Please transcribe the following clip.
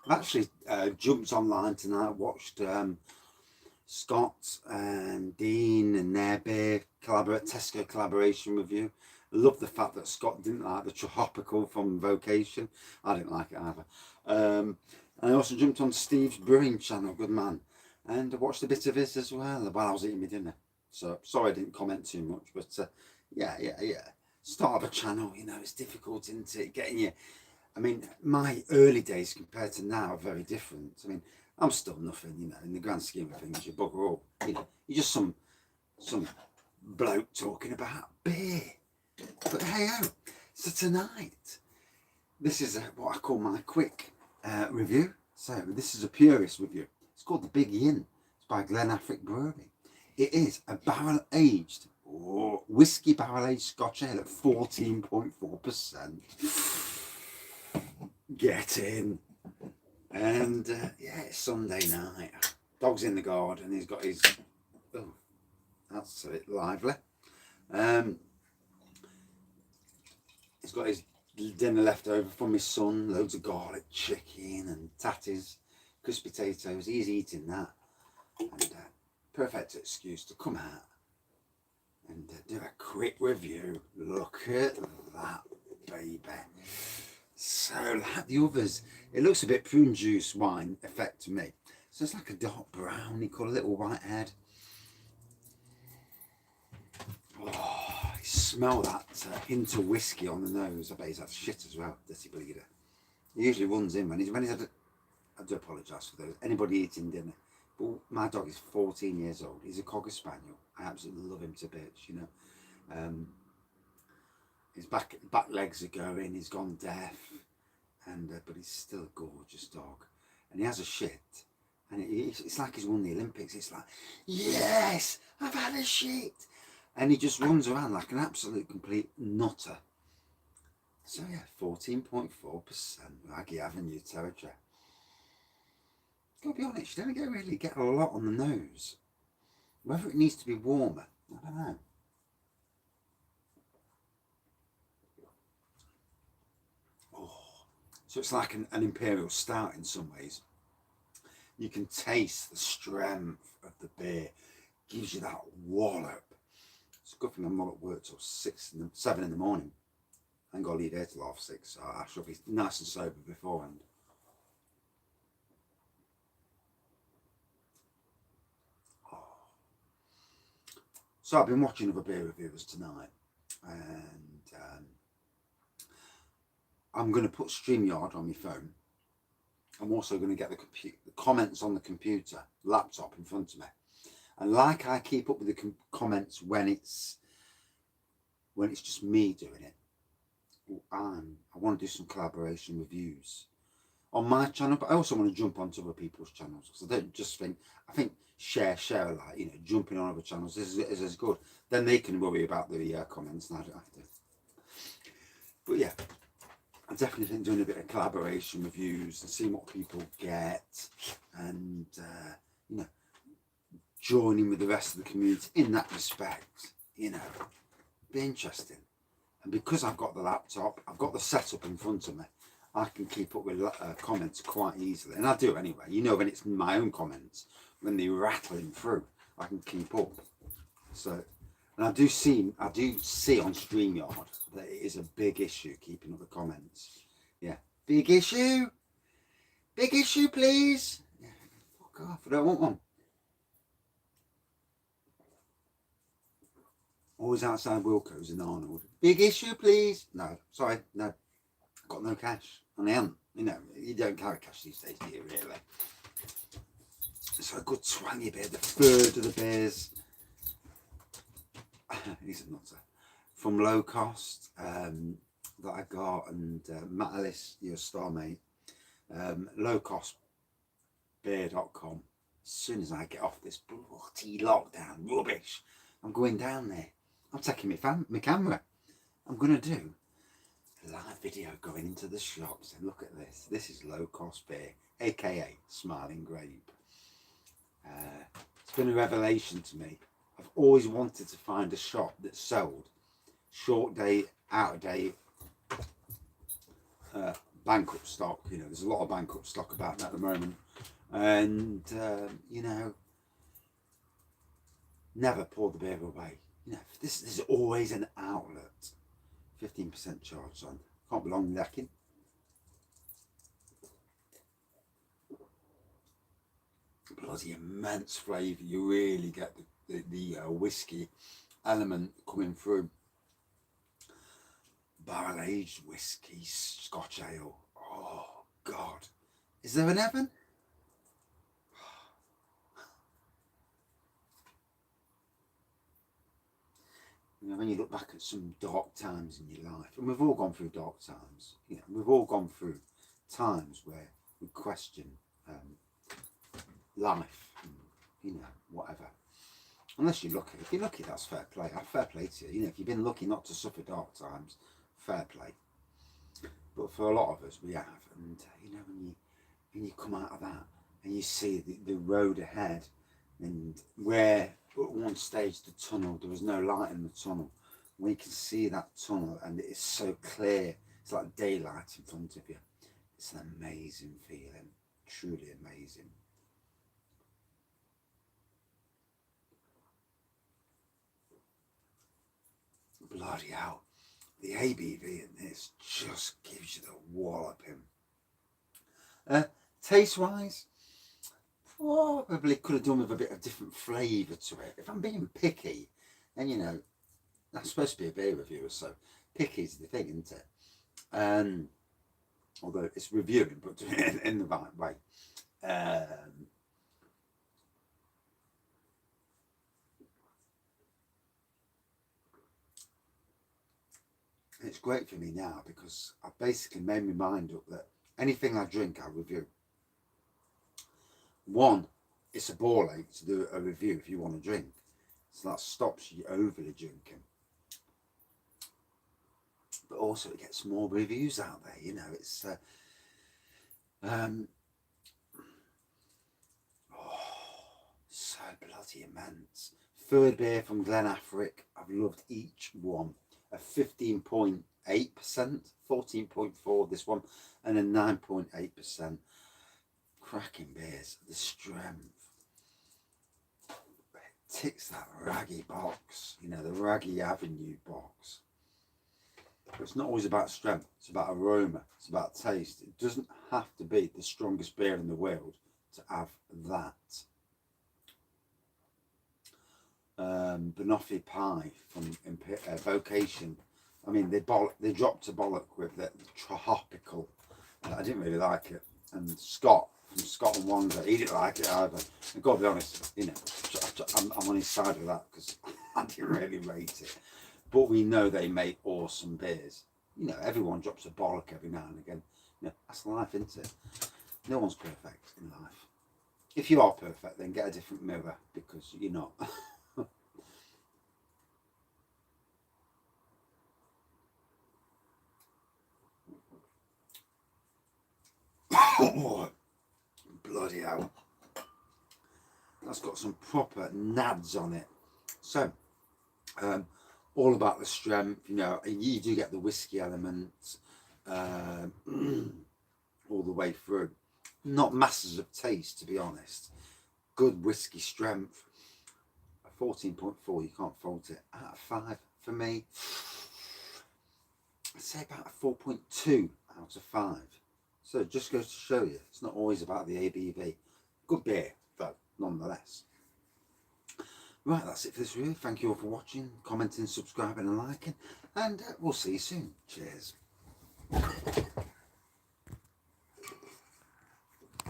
I've actually jumped online tonight, watched Scott and Dean and their beer Tesco collaboration review. I love the fact that Scott didn't like the tropical from Vocation. I didn't like it either. And I also jumped on Steve's brewing channel, good man, and I watched a bit of his as well while I was eating my dinner. So sorry I didn't comment too much, but yeah. Start of a channel, you know, it's difficult, isn't it? Getting you. I mean, my early days compared to now are very different. I mean, I'm still nothing, you know, in the grand scheme of things. You bugger all, you know, you're just some bloke talking about beer. But hey ho, so tonight, this is what I call my quick review. So this is a purist review. It's called The Big Yin. It's by Glen Affric Brewery. It is a barrel aged whiskey barrel aged Scotch ale at 14.4%. Get in. And yeah, it's Sunday night. Dog's in the garden. He's got his. Oh, that's a bit lively. He's got his dinner left over from his son. Loads of garlic chicken and tatties, crispy potatoes. He's eating that. And perfect excuse to come out and do a quick review. Look at that, baby. So like the others, it looks a bit prune juice wine effect to me. So it's like a dark brown. You call a little white head. Oh, I smell that hint of whiskey on the nose. I bet he's had shit as well, dirty bleeder. He usually runs in when he's had a, I do apologise for those. Anybody eating dinner. But my dog is 14 years old. He's a Cocker Spaniel. I absolutely love him to bits, you know. His back legs are going. He's gone deaf, and but he's still a gorgeous dog. And he has a shit, and it's like he's won the Olympics. It's like, yes, I've had a shit, and he just runs around like an absolute complete nutter. So yeah, 14.4% Raggy Avenue territory. Gotta be honest, you don't really get a lot on the nose. Whether it needs to be warmer, I don't know. So it's like an imperial stout in some ways. You can taste the strength of the beer. Gives you that wallop. It's a good thing I'm not at work till 7 in the morning. I ain't got to leave here till 6:30, so I shall be nice and sober beforehand. Oh. So I've been watching other beer reviewers tonight, and I'm going to put StreamYard on my phone. I'm also going to get the comments on the computer, laptop in front of me. And like I keep up with the comments when it's just me doing it, I want to do some collaboration reviews on my channel, but I also want to jump onto other people's channels, because I don't just think, I think share alike, you know, jumping on other channels is as good. Then they can worry about the comments and I don't have to. But yeah, I definitely think doing a bit of collaboration reviews and seeing what people get, and you know, joining with the rest of the community in that respect, you know, be interesting. And because I've got the laptop, I've got the setup in front of me, I can keep up with comments quite easily, and I do anyway. You know, when it's my own comments, when they're rattling through, I can keep up. So, and I do see on StreamYard that it is a big issue keeping up the comments. Yeah, big issue, please. Yeah, fuck off, I don't want one. Always outside Wilco's in Arnold. Big issue, please. No, sorry, no, got no cash. And I haven't. You know, you don't carry cash these days, do you, really? So a good twangy beer, the third of the beers. He's a nutter. From Low Cost that I got, and Matt Ellis, your star mate, lowcostbeer.com. As soon as I get off this bloody lockdown rubbish, I'm going down there. I'm taking my camera. I'm going to do a live video going into the shops and look at this. This is Low Cost Beer, aka Smiling Grape. It's been a revelation to me. I've always wanted to find a shop that sold short day, out of date bankrupt stock. You know, there's a lot of bankrupt stock about at the moment, and you know, never pour the beer away. You know, this is always an outlet. 15% charge on. Can't be long lacking. Bloody immense flavour. You really get the whiskey element coming through. Barrel aged whiskey, Scotch ale. Oh God, is there an heaven? You know, when you look back at some dark times in your life, and we've all gone through dark times. You know, we've all gone through times where we question life, and, you know, whatever. Unless you're lucky. If you're lucky, that's fair play. Fair play to you. You know, if you've been lucky not to suffer dark times, fair play. But for a lot of us, we have. And you know, when you come out of that and you see the road ahead, and where at one stage the tunnel, there was no light in the tunnel. When you can see that tunnel and it's so clear, it's like daylight in front of you. It's an amazing feeling, truly amazing. Bloody hell, the ABV in this just gives you the walloping. Taste wise, probably could have done with a bit of different flavour to it. If I'm being picky, and you know, I'm supposed to be a beer reviewer, so picky's the thing, isn't it? Although it's reviewing, but doing it in the right way. It's great for me now because I've basically made my mind up that anything I drink, I review. One, it's a ball ache to do a review if you want to drink, so that stops you overly drinking. But also it gets more reviews out there, you know. It's so bloody immense. Third beer from Glen Affric. I've loved each one. A 15.8%, 14.4 this one, and a 9.8%. Cracking beers. The strength. It ticks that raggy box, you know, the raggy Avenue box. But it's not always about strength, it's about aroma, it's about taste. It doesn't have to be the strongest beer in the world to have that. Banoffee pie from Vocation. I mean, they dropped a bollock with the tropical. I didn't really like it. And Scott from Scotland Wonder, he didn't like it either. I've got to be honest, you know, I'm on his side with that because I didn't really rate it. But we know they make awesome beers. You know, everyone drops a bollock every now and again. You know, that's life, isn't it? No one's perfect in life. If you are perfect, then get a different mirror because you're not. Oh, bloody hell. That's got some proper nads on it. So, all about the strength, you know, you do get the whiskey element all the way through. Not masses of taste, to be honest. Good whiskey strength. A 14.4, you can't fault it. Out of 5 for me. I'd say about a 4.2 out of 5. So it just goes to show you, it's not always about the ABV. Good beer, though, nonetheless. Right, that's it for this review. Thank you all for watching, commenting, subscribing and liking. And we'll see you soon. Cheers.